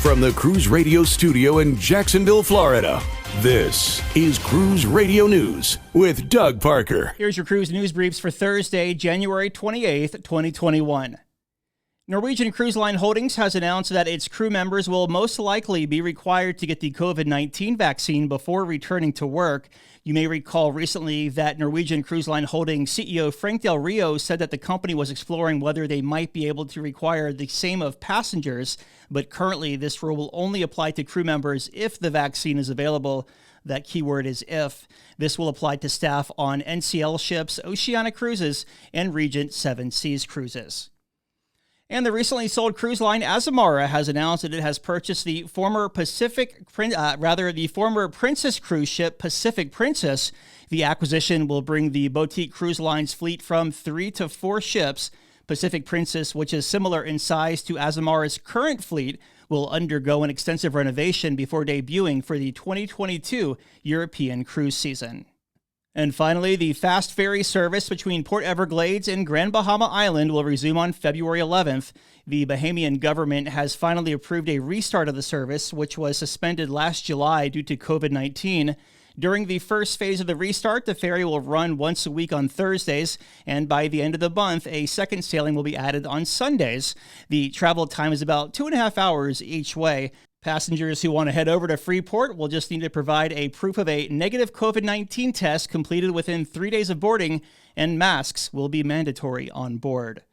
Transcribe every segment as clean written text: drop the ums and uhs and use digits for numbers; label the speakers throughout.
Speaker 1: From the Cruise Radio studio in Jacksonville, Florida, this is Cruise Radio News with Doug Parker.
Speaker 2: Here's your cruise news briefs for Thursday, January 28th, 2021. Norwegian Cruise Line Holdings has announced that its crew members will most likely be required to get the COVID-19 vaccine before returning to work. You may recall recently that Norwegian Cruise Line Holdings CEO Frank Del Rio said that the company was exploring whether they might be able to require the same of passengers, but currently this rule will only apply to crew members if the vaccine is available. That keyword is if. This will apply to staff on NCL ships, Oceanic Cruises, and Regent Seven Seas cruises. And the recently sold cruise line Azamara has announced that it has purchased the former Princess cruise ship Pacific Princess. The acquisition will bring the boutique cruise line's fleet from 3 to 4 ships. Pacific Princess, which is similar in size to Azamara's current fleet, will undergo an extensive renovation before debuting for the 2022 European cruise season. And finally, the Fast Ferry service between Port Everglades and Grand Bahama Island will resume on February 11th. The Bahamian government has finally approved a restart of the service, which was suspended last July due to COVID-19. During the first phase of the restart, the ferry will run once a week on Thursdays, and by the end of the month, a second sailing will be added on Sundays. The travel time is about 2.5 hours each way. Passengers who want to head over to Freeport will just need to provide a proof of a negative COVID-19 test completed within 3 days of boarding, and masks will be mandatory on board.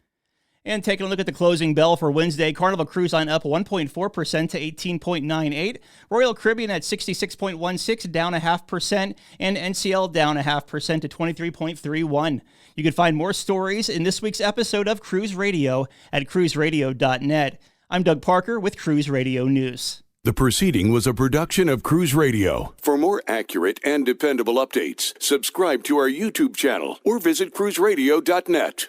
Speaker 2: And taking a look at the closing bell for Wednesday, Carnival Cruise Line up 1.4% to 18.98, Royal Caribbean at 66.16, down 0.5%, and NCL down 0.5% to 23.31. You can find more stories in this week's episode of Cruise Radio at cruiseradio.net. I'm Doug Parker with Cruise Radio News.
Speaker 1: The proceeding was a production of Cruise Radio. For more accurate and dependable updates, subscribe to our YouTube channel or visit cruiseradio.net.